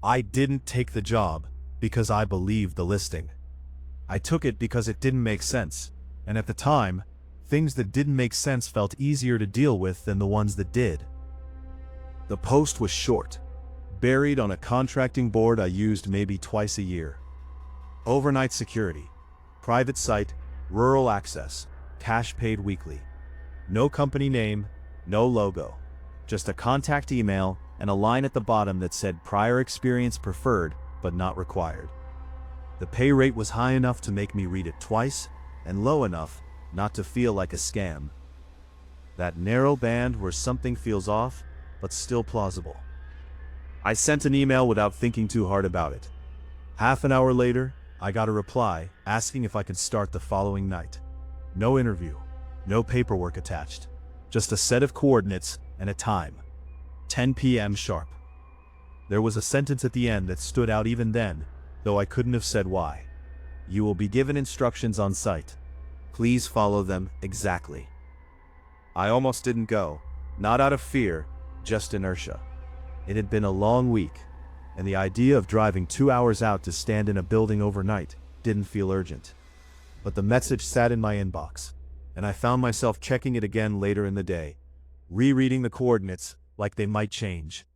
I didn't take the job because I believed the listing. I took it because it didn't make sense, and at the time, things that didn't make sense felt easier to deal with than the ones that did. The post was short, buried on a contracting board I used maybe twice a year. Overnight security, private site, rural access, cash paid weekly. No company name, no logo, just a contact email and a line at the bottom that said prior experience preferred but not required. The pay rate was high enough to make me read it twice and low enough not to feel like a scam. That narrow band where something feels off but still plausible. I sent an email without thinking too hard about it. Half an hour later, I got a reply asking if I could start the following night. No interview, no paperwork attached, just a set of coordinates and a time. 10 p.m. sharp. There was a sentence at the end that stood out even then, though I couldn't have said why. You will be given instructions on site. Please follow them exactly. I almost didn't go, not out of fear, just inertia. It had been a long week, and the idea of driving 2 hours out to stand in a building overnight didn't feel urgent. But the message sat in my inbox, and I found myself checking it again later in the day, rereading the coordinates like they might change.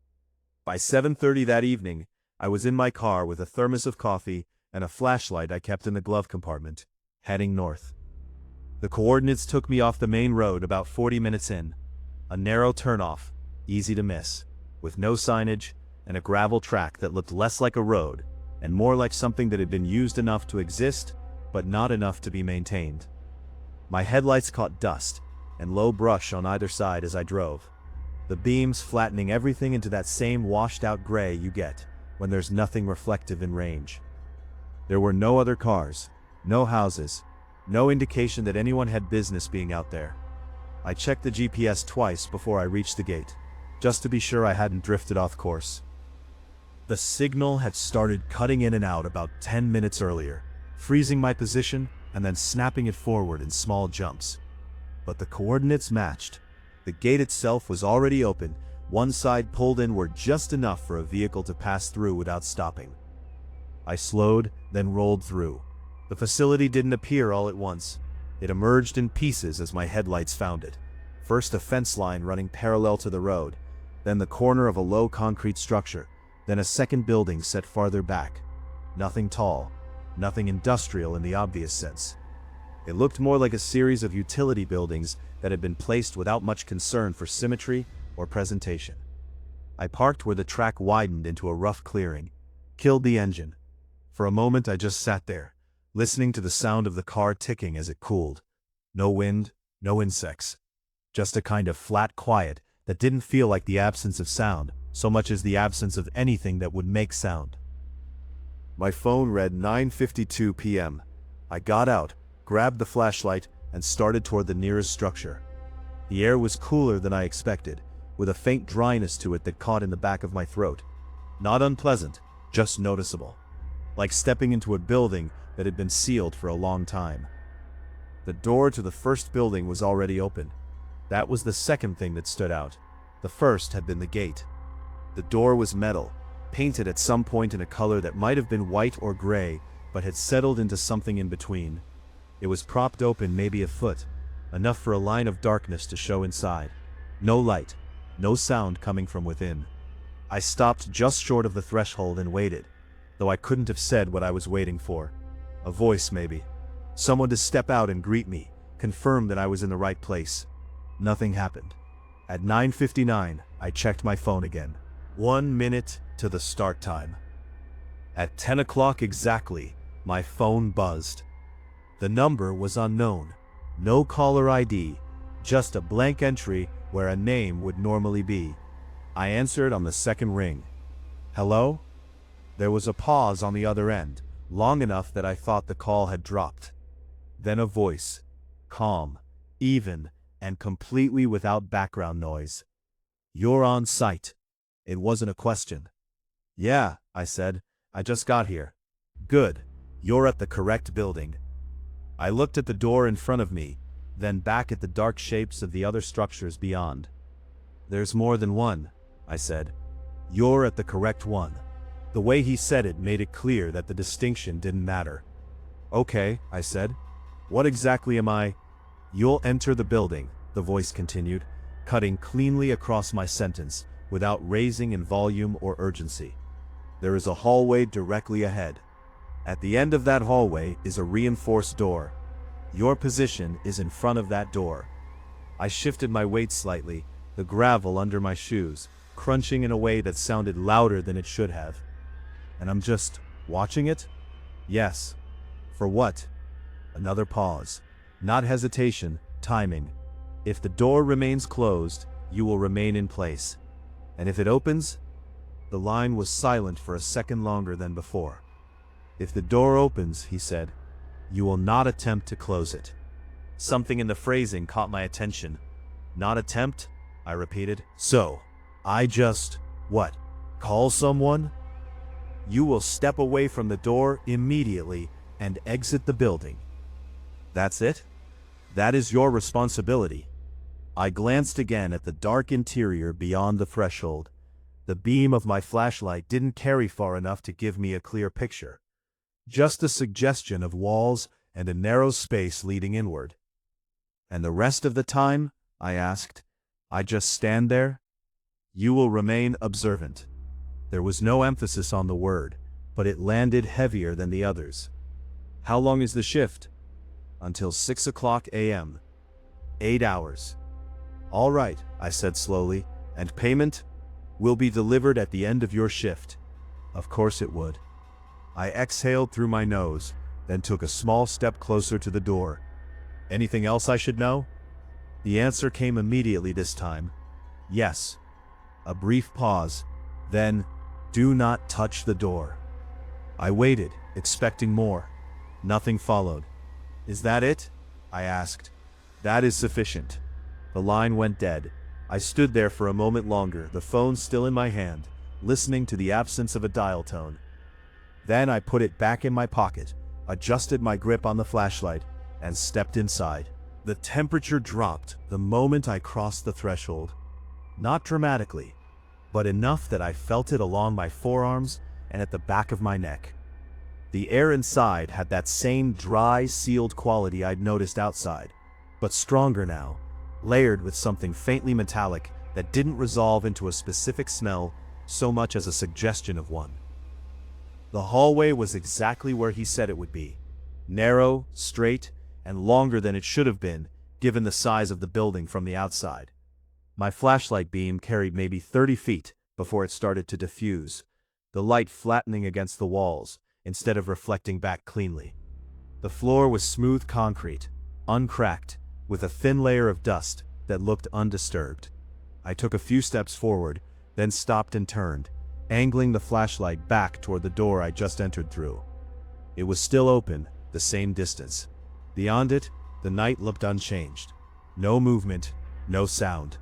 By 7:30 that evening, I was in my car with a thermos of coffee and a flashlight I kept in the glove compartment, heading north. The coordinates took me off the main road about 40 minutes in, a narrow turnoff, easy to miss, with no signage and a gravel track that looked less like a road and more like something that had been used enough to exist but not enough to be maintained. My headlights caught dust and low brush on either side as I drove, the beams flattening everything into that same washed-out gray you get when there's nothing reflective in range. There were no other cars, no houses, no indication that anyone had business being out there. I checked the GPS twice before I reached the gate, just to be sure I hadn't drifted off course. The signal had started cutting in and out about 10 minutes earlier, freezing my position and then snapping it forward in small jumps. But the coordinates matched. The gate itself was already open, one side pulled inward just enough for a vehicle to pass through without stopping. I slowed, then rolled through. The facility didn't appear all at once. It emerged in pieces as my headlights found it. First a fence line running parallel to the road, then the corner of a low concrete structure, then a second building set farther back. Nothing tall, nothing industrial in the obvious sense. It looked more like a series of utility buildings that had been placed without much concern for symmetry or presentation. I parked where the track widened into a rough clearing, killed the engine. For a moment I just sat there, listening to the sound of the car ticking as it cooled. No wind, no insects. Just a kind of flat quiet that didn't feel like the absence of sound, so much as the absence of anything that would make sound. My phone read 9:52 p.m. I got out, grabbed the flashlight, and started toward the nearest structure. The air was cooler than I expected, with a faint dryness to it that caught in the back of my throat. Not unpleasant, just noticeable. Like stepping into a building that had been sealed for a long time. The door to the first building was already open. That was the second thing that stood out. The first had been the gate. The door was metal, painted at some point in a color that might have been white or gray, but had settled into something in between. It was propped open maybe a foot, enough for a line of darkness to show inside. No light, no sound coming from within. I stopped just short of the threshold and waited, though I couldn't have said what I was waiting for. A voice maybe. Someone to step out and greet me, confirm that I was in the right place. Nothing happened. At 9:59, I checked my phone again. 1 minute to the start time. At 10 o'clock exactly, my phone buzzed. The number was unknown. No caller ID, just a blank entry where a name would normally be. I answered on the second ring. Hello? There was a pause on the other end, long enough that I thought the call had dropped. Then a voice, calm, even, and completely without background noise. You're on site. It wasn't a question. Yeah, I said. I just got here. Good. You're at the correct building. I looked at the door in front of me, then back at the dark shapes of the other structures beyond. There's more than one, I said. You're at the correct one. The way he said it made it clear that the distinction didn't matter. "Okay," I said. "What exactly am I?" "You'll enter the building," the voice continued, cutting cleanly across my sentence, without raising in volume or urgency. "There is a hallway directly ahead. At the end of that hallway is a reinforced door. Your position is in front of that door." I shifted my weight slightly, the gravel under my shoes, crunching in a way that sounded louder than it should have. "And I'm just watching it?" "Yes." "For what?" Another pause. Not hesitation, timing. "If the door remains closed, you will remain in place. And if it opens?" The line was silent for a second longer than before. "If the door opens," he said, "you will not attempt to close it." Something in the phrasing caught my attention. "Not attempt?" I repeated. "So, I just, what, call someone?" "You will step away from the door immediately and exit the building. That's it? That is your responsibility." I glanced again at the dark interior beyond the threshold. The beam of my flashlight didn't carry far enough to give me a clear picture. Just a suggestion of walls and a narrow space leading inward. "And the rest of the time?" I asked. "I just stand there?" "You will remain observant." There was no emphasis on the word, but it landed heavier than the others. "How long is the shift?" "Until 6 a.m. 8 hours." "All right," I said slowly. "And payment?" "Will be delivered at the end of your shift." Of course it would. I exhaled through my nose, then took a small step closer to the door. "Anything else I should know?" The answer came immediately this time. "Yes." A brief pause, then, "Do not touch the door." I waited, expecting more. Nothing followed. "Is that it?" I asked. "That is sufficient." The line went dead. I stood there for a moment longer, the phone still in my hand, listening to the absence of a dial tone. Then I put it back in my pocket, adjusted my grip on the flashlight, and stepped inside. The temperature dropped the moment I crossed the threshold. Not dramatically, but enough that I felt it along my forearms and at the back of my neck. The air inside had that same dry, sealed quality I'd noticed outside, but stronger now, layered with something faintly metallic that didn't resolve into a specific smell so much as a suggestion of one. The hallway was exactly where he said it would be. Narrow, straight, and longer than it should have been, given the size of the building from the outside. My flashlight beam carried maybe 30 feet before it started to diffuse, the light flattening against the walls instead of reflecting back cleanly. The floor was smooth concrete, uncracked, with a thin layer of dust that looked undisturbed. I took a few steps forward, then stopped and turned, angling the flashlight back toward the door I just entered through. It was still open, the same distance. Beyond it, the night looked unchanged. No movement, no sound.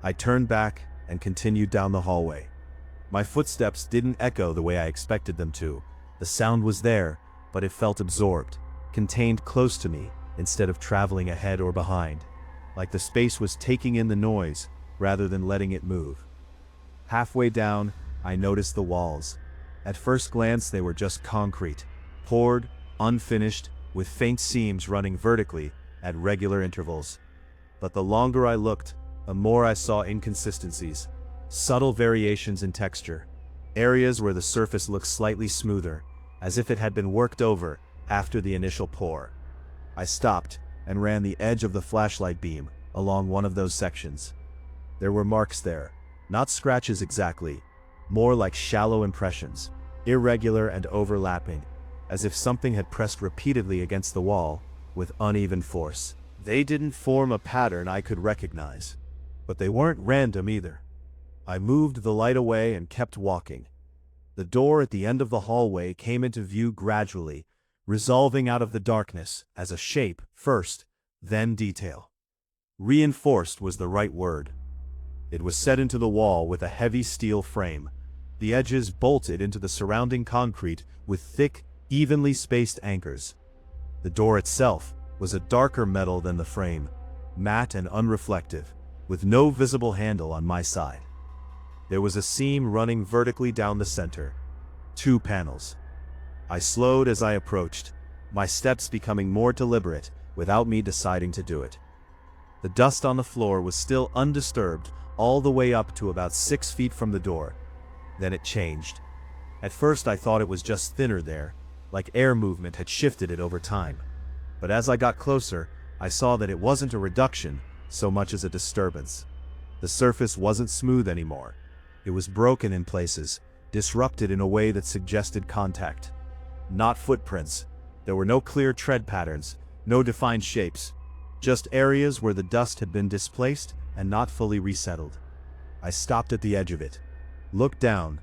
I turned back and continued down the hallway. My footsteps didn't echo the way I expected them to. The sound was there, but it felt absorbed, contained close to me instead of traveling ahead or behind, like the space was taking in the noise rather than letting it move. Halfway down, I noticed the walls. At first glance, they were just concrete, poured, unfinished, with faint seams running vertically at regular intervals. But the longer I looked, the more I saw inconsistencies, subtle variations in texture, areas where the surface looked slightly smoother, as if it had been worked over after the initial pour. I stopped and ran the edge of the flashlight beam along one of those sections. There were marks there, not scratches exactly, more like shallow impressions, irregular and overlapping, as if something had pressed repeatedly against the wall with uneven force. They didn't form a pattern I could recognize, but they weren't random either. I moved the light away and kept walking. The door at the end of the hallway came into view gradually, resolving out of the darkness as a shape first, then detail. Reinforced was the right word. It was set into the wall with a heavy steel frame, the edges bolted into the surrounding concrete with thick, evenly spaced anchors. The door itself was a darker metal than the frame, matte and unreflective, with no visible handle on my side. There was a seam running vertically down the center. 2 panels. I slowed as I approached, my steps becoming more deliberate without me deciding to do it. The dust on the floor was still undisturbed all the way up to about 6 feet from the door. Then it changed. At first I thought it was just thinner there, like air movement had shifted it over time. But as I got closer, I saw that it wasn't a reduction so much as a disturbance. The surface wasn't smooth anymore. It was broken in places, disrupted in a way that suggested contact. Not footprints. There were no clear tread patterns, no defined shapes, just areas where the dust had been displaced and not fully resettled. I stopped at the edge of it, looked down,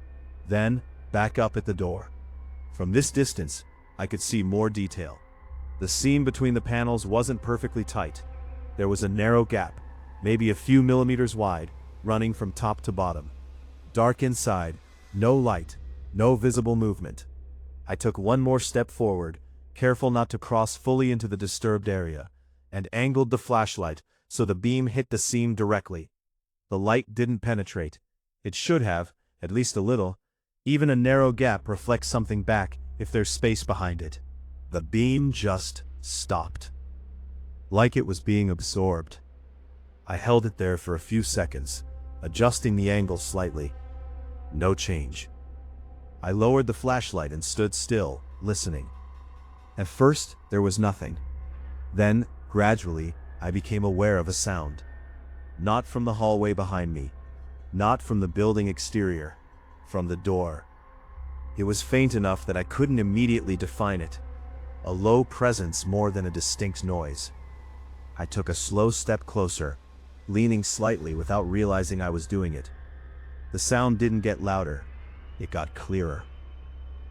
then back up at the door. From this distance, I could see more detail. The seam between the panels wasn't perfectly tight. There was a narrow gap, maybe a few millimeters wide, running from top to bottom. Dark inside, no light, no visible movement. I took one more step forward, careful not to cross fully into the disturbed area, and angled the flashlight so the beam hit the seam directly. The light didn't penetrate. It should have, at least a little. Even a narrow gap reflects something back if there's space behind it. The beam just stopped, like it was being absorbed. I held it there for a few seconds, adjusting the angle slightly. No change. I lowered the flashlight and stood still, listening. At first, there was nothing. Then, gradually, I became aware of a sound. Not from the hallway behind me, not from the building exterior, from the door. It was faint enough that I couldn't immediately define it. A low presence more than a distinct noise. I took a slow step closer, leaning slightly without realizing I was doing it. The sound didn't get louder. It got clearer.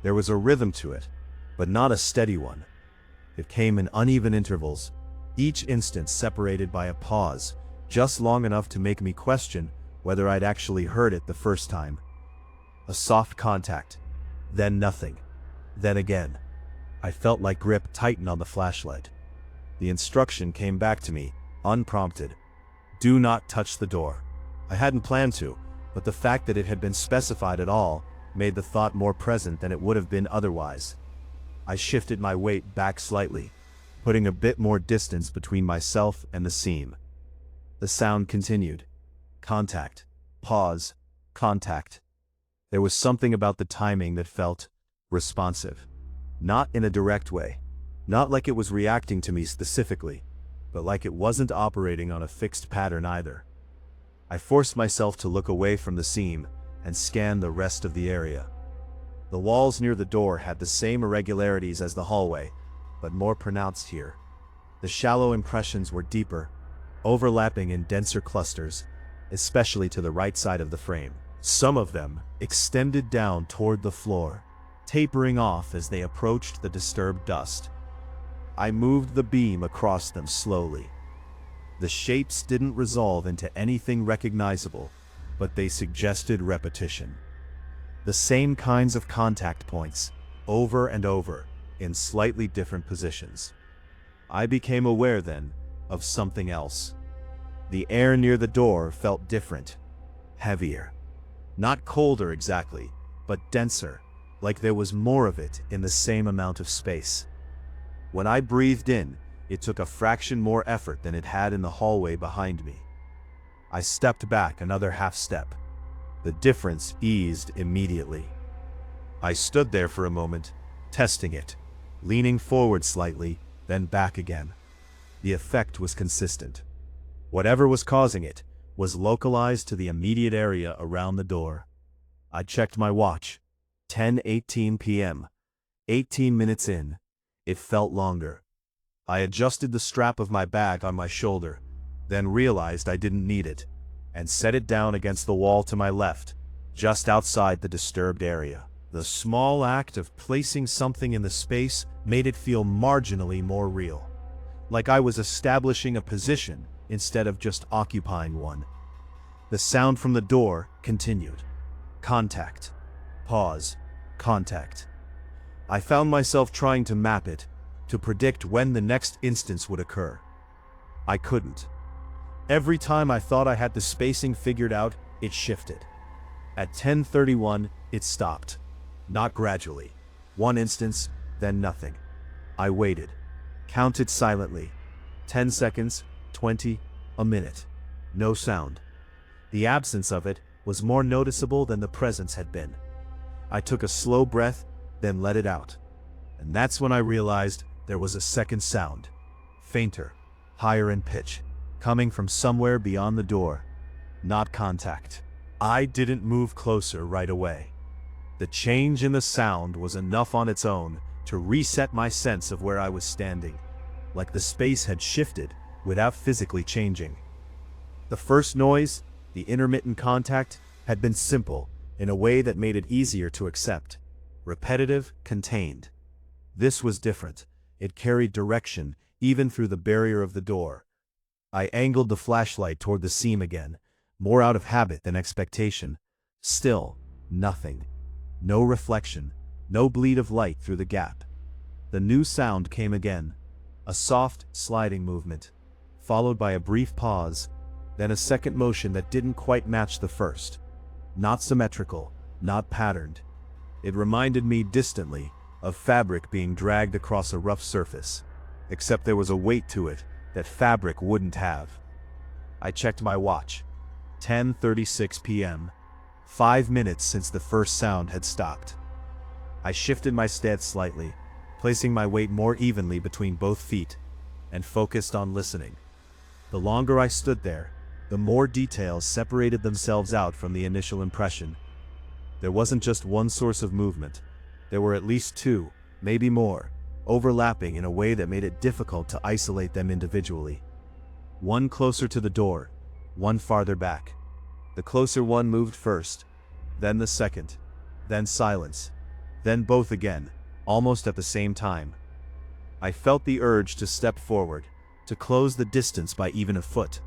There was a rhythm to it, but not a steady one. It came in uneven intervals, each instant separated by a pause, just long enough to make me question whether I'd actually heard it the first time. A soft contact, then nothing, then again. I felt my grip tighten on the flashlight. The instruction came back to me, unprompted. Do not touch the door. I hadn't planned to, but the fact that it had been specified at all made the thought more present than it would have been otherwise. I shifted my weight back slightly, putting a bit more distance between myself and the seam. The sound continued. Contact. Pause. Contact. There was something about the timing that felt responsive. Not in a direct way. Not like it was reacting to me specifically, but like it wasn't operating on a fixed pattern either. I forced myself to look away from the seam and scan the rest of the area. The walls near the door had the same irregularities as the hallway, but more pronounced here. The shallow impressions were deeper, overlapping in denser clusters, especially to the right side of the frame. Some of them extended down toward the floor, tapering off as they approached the disturbed dust. I moved the beam across them slowly. The shapes didn't resolve into anything recognizable, but they suggested repetition. The same kinds of contact points, over and over, in slightly different positions. I became aware then of something else. The air near the door felt different, heavier. Not colder exactly, but denser, like there was more of it in the same amount of space. When I breathed in, it took a fraction more effort than it had in the hallway behind me. I stepped back another half step. The difference eased immediately. I stood there for a moment, testing it, leaning forward slightly, then back again. The effect was consistent. Whatever was causing it was localized to the immediate area around the door. I checked my watch. 10:18 p.m. 18 minutes in. It felt longer. I adjusted the strap of my bag on my shoulder, then realized I didn't need it, and set it down against the wall to my left, just outside the disturbed area. The small act of placing something in the space made it feel marginally more real, like I was establishing a position instead of just occupying one. The sound from the door continued. Contact. Pause. Contact. I found myself trying to map it, to predict when the next instance would occur. I couldn't. Every time I thought I had the spacing figured out, it shifted. At 10:31, it stopped. not gradually. One instance, then nothing. I waited, counted silently. 10 seconds, 20, a minute. No sound. The absence of it was more noticeable than the presence had been. I took a slow breath, then let it out. And that's when I realized there was a second sound. Fainter, higher in pitch, coming from somewhere beyond the door. Not contact. I didn't move closer right away. The change in the sound was enough on its own to reset my sense of where I was standing, like the space had shifted without physically changing. The first noise, the intermittent contact, had been simple in a way that made it easier to accept. Repetitive, contained. This was different. It carried direction, even through the barrier of the door. I angled the flashlight toward the seam again, more out of habit than expectation. Still, nothing. No reflection, no bleed of light through the gap. The new sound came again. A soft, sliding movement, followed by a brief pause, then a second motion that didn't quite match the first. Not symmetrical, not patterned. It reminded me distantly of fabric being dragged across a rough surface, except there was a weight to it that fabric wouldn't have. I checked my watch. 10:36 p.m. 5 minutes since the first sound had stopped. I shifted my stance slightly, placing my weight more evenly between both feet, and focused on listening. The longer I stood there, the more details separated themselves out from the initial impression. There wasn't just one source of movement. There were at least two, maybe more, overlapping in a way that made it difficult to isolate them individually. One closer to the door, one farther back. The closer one moved first, then the second, then silence, then both again, almost at the same time. I felt the urge to step forward, to close the distance by even a foot,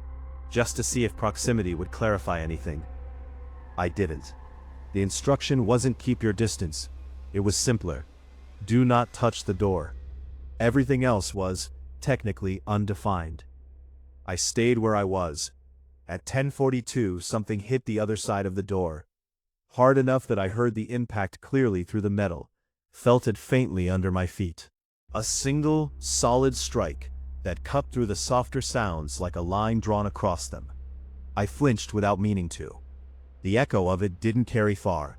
just to see if proximity would clarify anything. I didn't. The instruction wasn't keep your distance. It was simpler. Do not touch the door. Everything else was, technically, undefined. I stayed where I was. At 10:42, something hit the other side of the door. Hard enough that I heard the impact clearly through the metal, felt it faintly under my feet. A single, solid strike that cut through the softer sounds like a line drawn across them. I flinched without meaning to. The echo of it didn't carry far.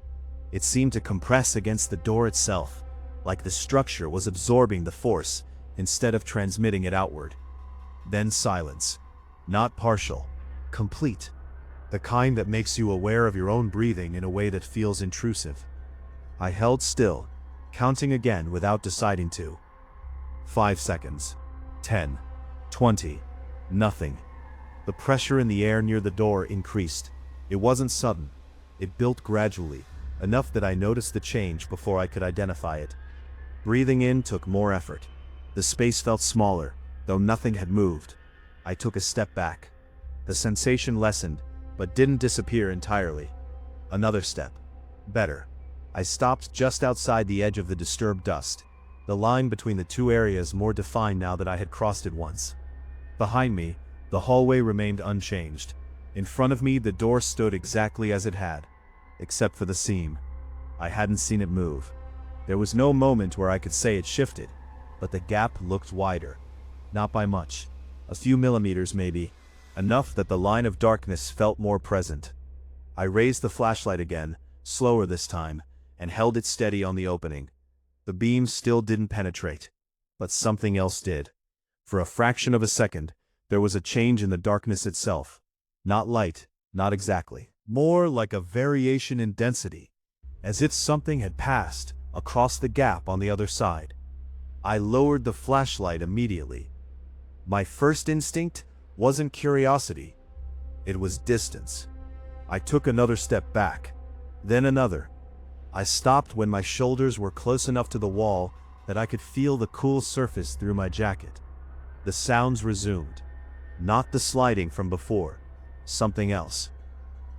It seemed to compress against the door itself, like the structure was absorbing the force instead of transmitting it outward. Then silence. Not partial. Complete. The kind that makes you aware of your own breathing in a way that feels intrusive. I held still, counting again without deciding to. 5 seconds. 10. 20. Nothing. The pressure in the air near the door increased. It wasn't sudden. It built gradually, enough that I noticed the change before I could identify it. Breathing in took more effort. The space felt smaller, though nothing had moved. I took a step back. The sensation lessened, but didn't disappear entirely. Another step. Better. I stopped just outside the edge of the disturbed dust, the line between the two areas more defined now that I had crossed it once. Behind me, the hallway remained unchanged. In front of me, the door stood exactly as it had, except for the seam. I hadn't seen it move. There was no moment where I could say it shifted, but the gap looked wider. Not by much. A few millimeters maybe, enough that the line of darkness felt more present. I raised the flashlight again, slower this time, and held it steady on the opening. The beam still didn't penetrate, but something else did. For a fraction of a second, there was a change in the darkness itself. Not light, not exactly. More like a variation in density, as if something had passed across the gap on the other side. I lowered the flashlight immediately. My first instinct wasn't curiosity. It was distance. I took another step back, then another. I stopped when my shoulders were close enough to the wall that I could feel the cool surface through my jacket. The sounds resumed. Not the sliding from before. Something else.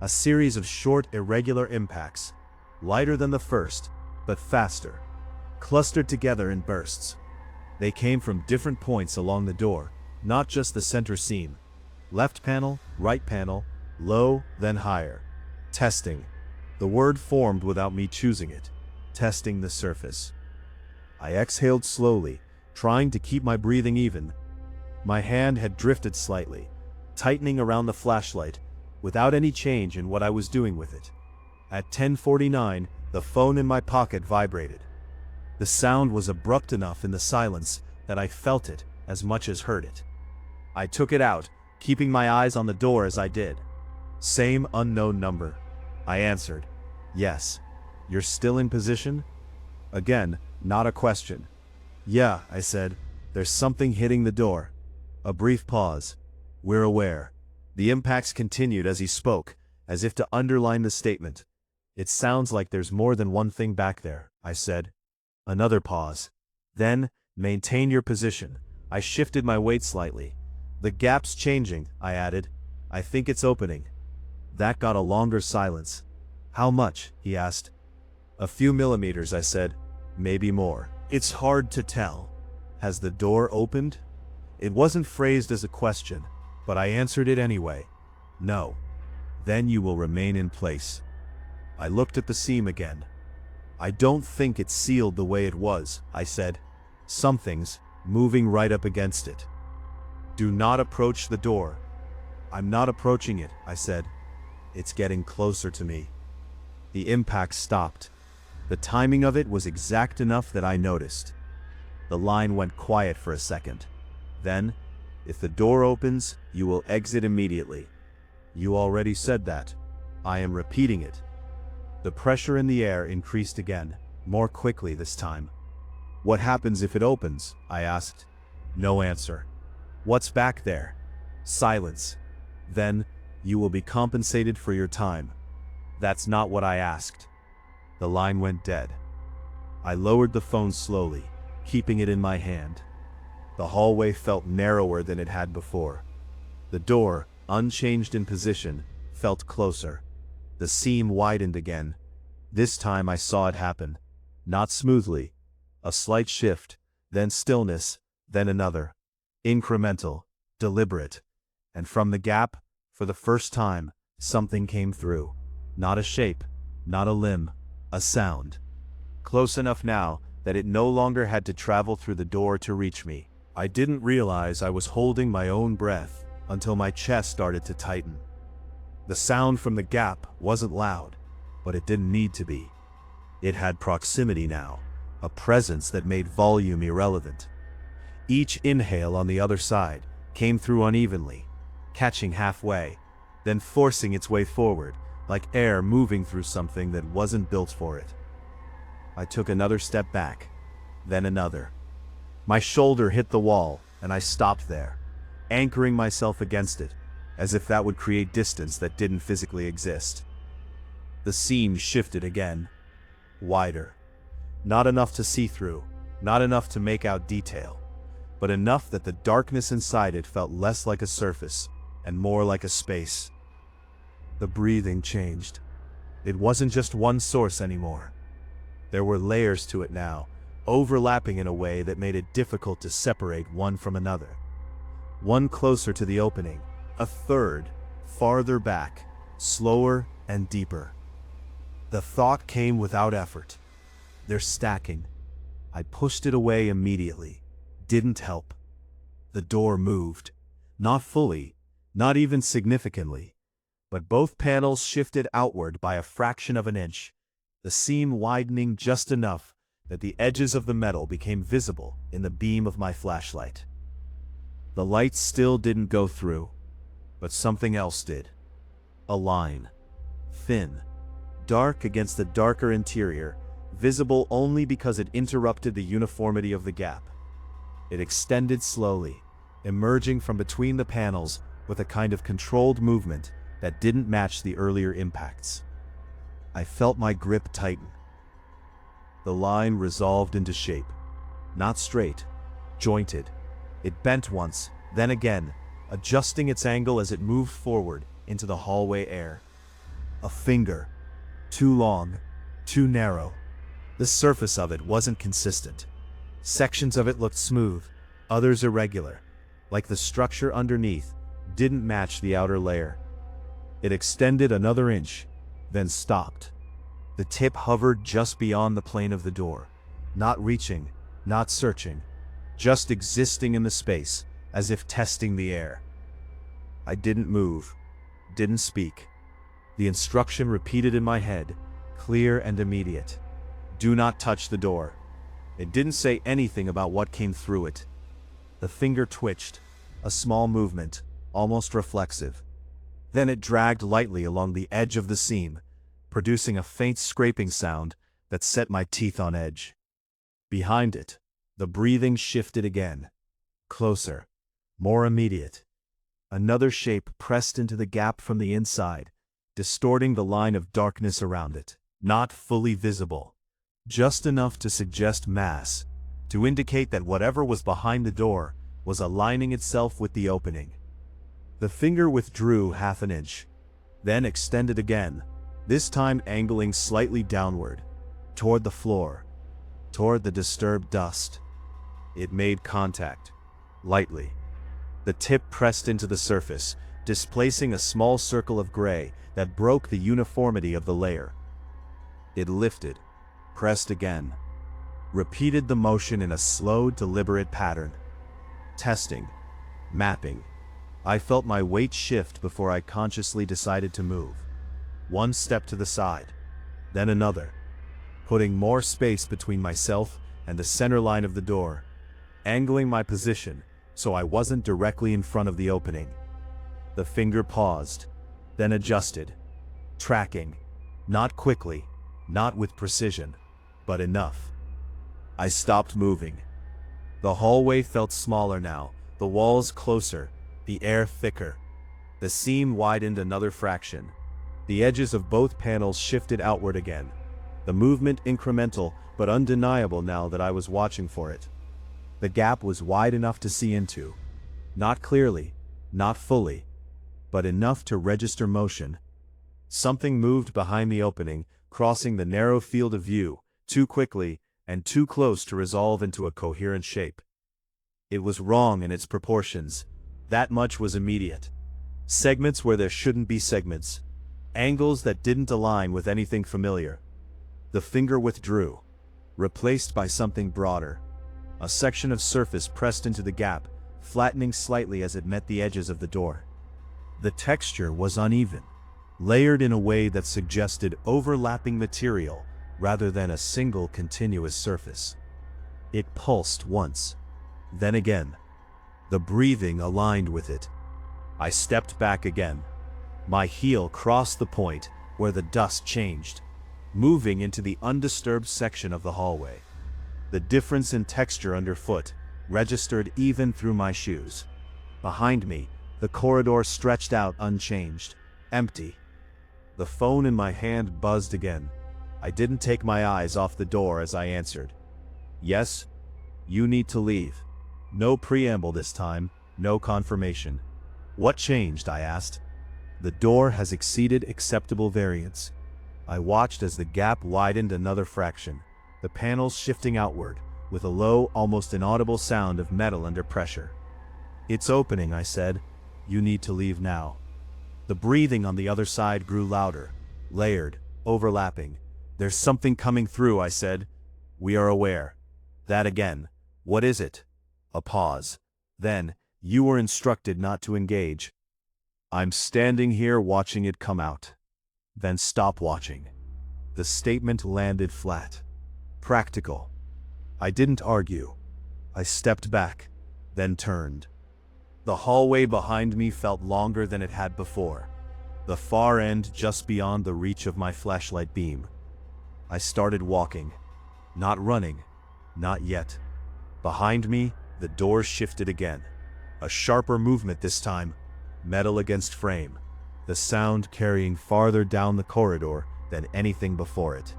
A series of short, irregular impacts, lighter than the first, but faster, clustered together in bursts. They came from different points along the door, not just the center seam. Left panel, right panel, low, then higher. Testing. The word formed without me choosing it. testing the surface. I exhaled slowly, trying to keep my breathing even. My hand had drifted slightly, tightening around the flashlight, without any change in what I was doing with it. At 10:49, the phone in my pocket vibrated. The sound was abrupt enough in the silence that I felt it as much as heard it. I took it out, keeping my eyes on the door as I did. Same unknown number. I answered. Yes. You're still in position? Again, not a question. Yeah, I said. There's something hitting the door. A brief pause. We're aware. The impacts continued as he spoke, as if to underline the statement. It sounds like there's more than one thing back there, I said. Another pause. Then, maintain your position. I shifted my weight slightly. The gap's changing, I added. I think it's opening. That got a longer silence. How much? He asked. A few millimeters, I said. Maybe more. It's hard to tell. Has the door opened? It wasn't phrased as a question, but I answered it anyway. No. Then you will remain in place. I looked at the seam again. I don't think it's sealed the way it was, I said. Something's moving right up against it. Do not approach the door. I'm not approaching it, I said. It's getting closer to me. The impact stopped. The timing of it was exact enough that I noticed. The line went quiet for a second. Then, if the door opens, you will exit immediately. You already said that. I am repeating it. The pressure in the air increased again, more quickly this time. What happens if it opens? I asked. No answer. What's back there? Silence. Then, you will be compensated for your time. That's not what I asked. The line went dead. I lowered the phone slowly, keeping it in my hand. The hallway felt narrower than it had before. The door, unchanged in position, felt closer. The seam widened again. This time I saw it happen. Not smoothly. A slight shift, then stillness, then another. Incremental, deliberate. And from the gap, for the first time, something came through. Not a shape, not a limb, a sound. Close enough now that it no longer had to travel through the door to reach me. I didn't realize I was holding my own breath until my chest started to tighten. The sound from the gap wasn't loud, but it didn't need to be. It had proximity now, a presence that made volume irrelevant. Each inhale on the other side came through unevenly, catching halfway, then forcing its way forward, like air moving through something that wasn't built for it. I took another step back, then another. My shoulder hit the wall, and I stopped there, anchoring myself against it, as if that would create distance that didn't physically exist. The seam shifted again, wider. Not enough to see through, not enough to make out detail, but enough that the darkness inside it felt less like a surface and more like a space. The breathing changed. It wasn't just one source anymore. There were layers to it now, overlapping in a way that made it difficult to separate one from another. One closer to the opening, a third, farther back, slower and deeper. The thought came without effort. They're stacking. I pushed it away immediately. Didn't help. The door moved. Not fully, not even significantly, but both panels shifted outward by a fraction of an inch, the seam widening just enough that the edges of the metal became visible in the beam of my flashlight. The light still didn't go through, but something else did. A line. Thin, dark against the darker interior, visible only because it interrupted the uniformity of the gap. It extended slowly, emerging from between the panels with a kind of controlled movement that didn't match the earlier impacts. I felt my grip tighten. The line resolved into shape. Not straight, jointed. It bent once, then again, adjusting its angle as it moved forward into the hallway air. A finger. Too long, too narrow. The surface of it wasn't consistent. Sections of it looked smooth, others irregular, like the structure underneath didn't match the outer layer. It extended another inch, then stopped. The tip hovered just beyond the plane of the door, not reaching, not searching, just existing in the space, as if testing the air. I didn't move, didn't speak. The instruction repeated in my head, clear and immediate. Do not touch the door. It didn't say anything about what came through it. The finger twitched, a small movement, almost reflexive. Then it dragged lightly along the edge of the seam, producing a faint scraping sound that set my teeth on edge. Behind it, the breathing shifted again. Closer, more immediate. Another shape pressed into the gap from the inside, distorting the line of darkness around it. Not fully visible, just enough to suggest mass, to indicate that whatever was behind the door was aligning itself with the opening. The finger withdrew half an inch, then extended again, this time angling slightly downward, toward the floor, toward the disturbed dust. It made contact, lightly. The tip pressed into the surface, displacing a small circle of gray that broke the uniformity of the layer. It lifted, pressed again, repeated the motion in a slow, deliberate pattern. Testing, mapping. I felt my weight shift before I consciously decided to move. One step to the side, then another, putting more space between myself and the center line of the door, angling my position so I wasn't directly in front of the opening. The finger paused, then adjusted, tracking, not quickly, not with precision, but enough. I stopped moving. The hallway felt smaller now, the walls closer, the air thicker. The seam widened another fraction. The edges of both panels shifted outward again. The movement incremental, but undeniable now that I was watching for it. The gap was wide enough to see into. Not clearly, not fully, but enough to register motion. Something moved behind the opening, crossing the narrow field of view, too quickly and too close to resolve into a coherent shape. It was wrong in its proportions. That much was immediate. Segments where there shouldn't be segments. Angles that didn't align with anything familiar. The finger withdrew, replaced by something broader. A section of surface pressed into the gap, flattening slightly as it met the edges of the door. The texture was uneven, layered in a way that suggested overlapping material rather than a single continuous surface. It pulsed once, then again. The breathing aligned with it. I stepped back again. My heel crossed the point where the dust changed, moving into the undisturbed section of the hallway. The difference in texture underfoot registered even through my shoes. Behind me, the corridor stretched out unchanged, empty. The phone in my hand buzzed again. I didn't take my eyes off the door as I answered. Yes, you need to leave. No preamble this time, no confirmation. What changed? I asked. The door has exceeded acceptable variance. I watched as the gap widened another fraction, the panels shifting outward, with a low, almost inaudible sound of metal under pressure. It's opening, I said. You need to leave now. The breathing on the other side grew louder, layered, overlapping. There's something coming through, I said. We are aware. That again. What is it? A pause. Then, you were instructed not to engage. I'm standing here watching it come out. Then stop watching. The statement landed flat. Practical. I didn't argue. I stepped back, then turned. The hallway behind me felt longer than it had before, the far end just beyond the reach of my flashlight beam. I started walking. Not running. Not yet. Behind me, the door shifted again. A sharper movement this time, metal against frame, the sound carrying farther down the corridor than anything before it.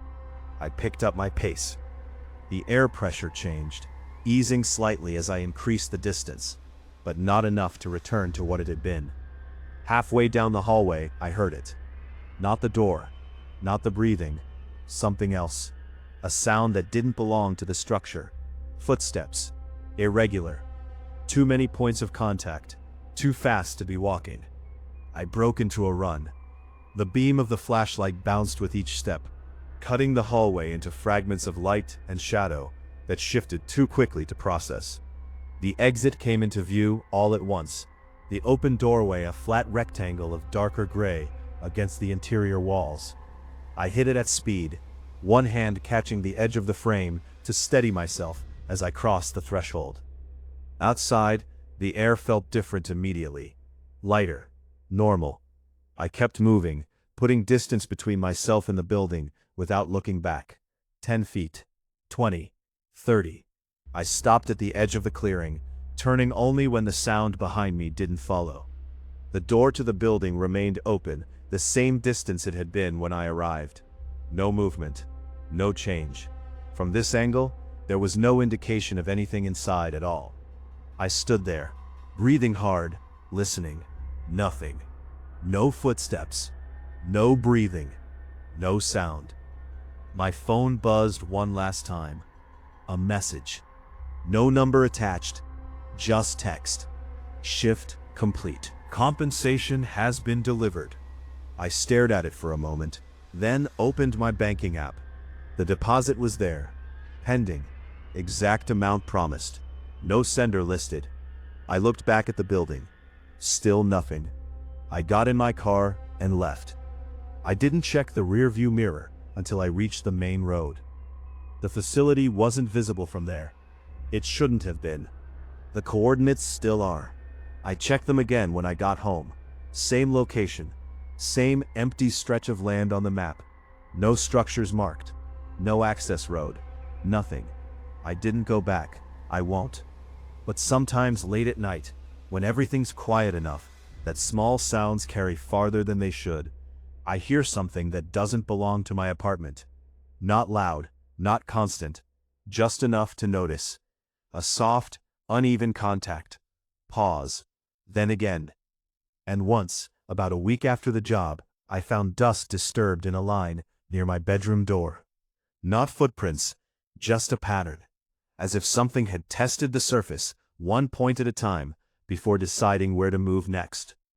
I picked up my pace. The air pressure changed, easing slightly as I increased the distance, but not enough to return to what it had been. Halfway down the hallway, I heard it. Not the door, not the breathing, something else. A sound that didn't belong to the structure. Footsteps. Irregular. Too many points of contact. Too fast to be walking. I broke into a run. The beam of the flashlight bounced with each step. cutting the hallway into fragments of light and shadow that shifted too quickly to process. The exit came into view all at once, the open doorway a flat rectangle of darker gray against the interior walls. I hit it at speed, one hand catching the edge of the frame to steady myself as I crossed the threshold. Outside, the air felt different immediately. Lighter. Normal. I kept moving, putting distance between myself and the building without looking back. 10 feet. 20. 30. I stopped at the edge of the clearing, turning only when the sound behind me didn't follow. The door to the building remained open, the same distance it had been when I arrived. No movement. No change. From this angle, there was no indication of anything inside at all. I stood there, breathing hard, listening. Nothing. No footsteps. No breathing. No sound. My phone buzzed one last time. A message. No number attached. Just text. Shift complete. Compensation has been delivered. I stared at it for a moment, then opened my banking app. The deposit was there. Pending. Exact amount promised. No sender listed. I looked back at the building. Still nothing. I got in my car and left. I didn't check the rearview mirror until I reached the main road. The facility wasn't visible from there. It shouldn't have been. The coordinates still are. I checked them again when I got home. Same location. Same empty stretch of land on the map. No structures marked. No access road. Nothing. I didn't go back. I won't. But sometimes late at night, when everything's quiet enough that small sounds carry farther than they should, I hear something that doesn't belong to my apartment. Not loud, not constant, just enough to notice. A soft, uneven contact. Pause. Then again. And once, about a week after the job, I found dust disturbed in a line near my bedroom door. Not footprints, just a pattern. As if something had tested the surface, one point at a time, before deciding where to move next.